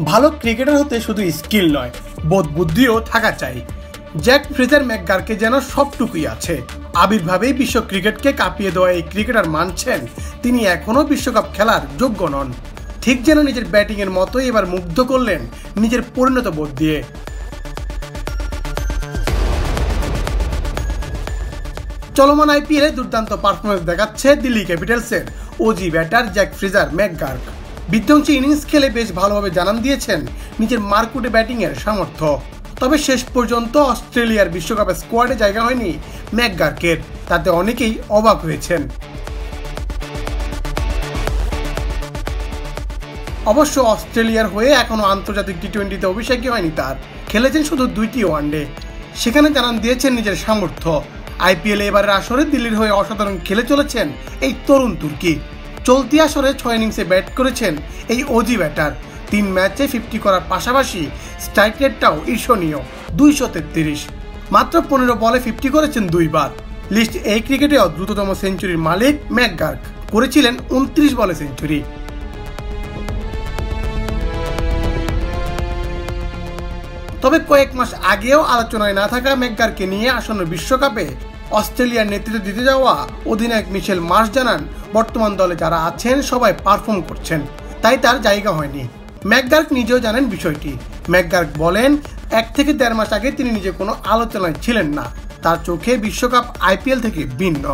ভালো ক্রিকেটার হতে শুধু স্কিল নয়, বোধ বুদ্ধিও থাকা চাই। জ্যাক ফ্রেজার ম্যাকগার্কে যেন সবটুকুই আছে। আবির্ভাবেই বিশ্ব ক্রিকেটকে কাঁপিয়ে দেওয়া এই ক্রিকেটার মানছেন তিনি এখনও বিশ্বকাপ খেলার যোগ্য নন। ঠিক যেন নিজের ব্যাটিংয়ের মতোই এবার মুগ্ধ করলেন নিজের পরিণত বোধ দিয়ে। চলমান আইপিএলে দুর্দান্ত পারফরমেন্স দেখাচ্ছে দিল্লি ক্যাপিটালসের Aussie batter Jake Fraser McGurk. বিধ্বংসী ইনিংস খেলে বেশ ভালোভাবে জানান দিয়েছেন নিজের মারকুটে ব্যাটিংয়ের সামর্থ্য। তবে শেষ পর্যন্ত অস্ট্রেলিয়ার বিশ্বকাপের স্কোয়াডে জায়গা হয়নি ম্যাকগার্কের, তাতে অনেকেই অবাক হয়েছেন। অবশ্য অস্ট্রেলিয়ার হয়ে এখনো আন্তর্জাতিক টি-20তে অভিষেকই হয়নি তার। খেলেছেন শুধু 2টি ওয়ানডে, সেখানে জানান দিয়েছেন নিজের সামর্থ্য। আইপিএলে এবারের আসরে দিল্লির হয়ে অসাধারণ খেলে চলেছেন এই তরুণ তুর্কি। চলতি আসরে 6 ইনিংসে ব্যাট করেছেন এই ওজি ব্যাটার। 3 ম্যাচে 50 করার পাশাপাশি স্ট্রাইক রেটটাও ঈর্ষণীয় 233। মাত্র 15 বলে 50 করেছেন 2 বার। লিস্ট এই ক্রিকেটেও দ্রুততম সেঞ্চুরির মালিক ম্যাকগার্ক, করেছিলেন 29 বলে সেঞ্চুরি। তবে কয়েক মাস আগেও আলোচনায় না থাকা ম্যাকগার্ককে নিয়ে আসন্ন বিশ্বকাপে অস্ট্রেলিয়ার নেতৃত্ব দিতে যাওয়া অধিনায়ক মিচেল মার্শ জানান বর্তমান দলে যারা আছেন সবাই পারফর্ম করছেন, তাই তার জায়গা হয়নি। ম্যাকগার্ক নিজেও জানেন বিষয়টি। ম্যাকগার্ক বলেন 1 থেকে 1.5 মাস আগে তিনি নিজে কোনো আলোচনায় ছিলেন না। তার চোখে বিশ্বকাপ আইপিএল থেকে ভিন্ন।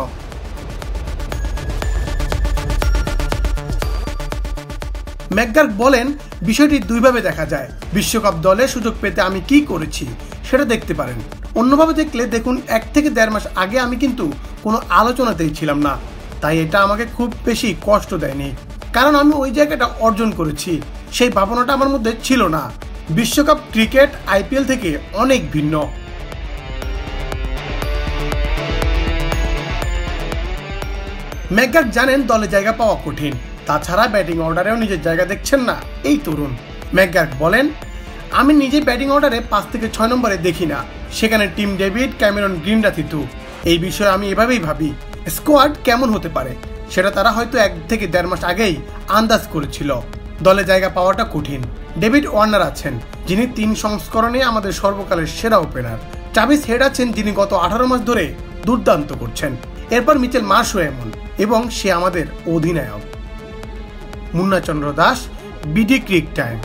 ম্যাকগার্ক বলেন বিষয়টি দুইভাবে দেখা যায়। বিশ্বকাপ দলে সুযোগ পেতে আমি কি করেছি সেটা দেখতে পারেন। অন্যভাবে দেখলে দেখুন 1 থেকে 1.5 মাস আগে আমি কিন্তু কোনো আলোচনাতেই ছিলাম না, তাই এটা আমাকে খুব বেশি কষ্ট দেয়নি, কারণ আমি ওই জায়গাটা অর্জন করেছি। সেই ভাবনাটা আমার মধ্যে ছিল না। বিশ্বকাপ ক্রিকেট আইপিএল থেকে অনেক ভিন্ন। ম্যাকগার্ক জানেন দলে জায়গা পাওয়া কঠিন, তাছাড়া ব্যাটিং অর্ডারেও নিজের জায়গা দেখছেন না এই তরুণ। ম্যাকগার্ক বলেন আমি নিজে ব্যাটিং অর্ডারে 5 থেকে 6 নম্বরে দেখি না, সেখানে টিম ডেভিড, ক্যামেরন গ্রিনরা থিতু। এই বিষয়ে আমি এভাবেই ভাবি, স্কোয়াড কেমন হতে পারে সেটা তারা হয়তো 1 থেকে 1.5 মাস আগেই আন্দাজ করেছিল। দলে জায়গা পাওয়াটা কঠিন। ডেভিড ওয়ার্নার আছেন, যিনি 3 সংস্করণে আমাদের সর্বকালের সেরা ওপেনার। ট্রাভিস হেড আছেন, যিনি গত 18 মাস ধরে দুর্দান্ত করছেন। এরপর মিচেল মার্শও এমন, এবং সে আমাদের অধিনায়ক। Munna Chandra Das, BD ক্রিক time.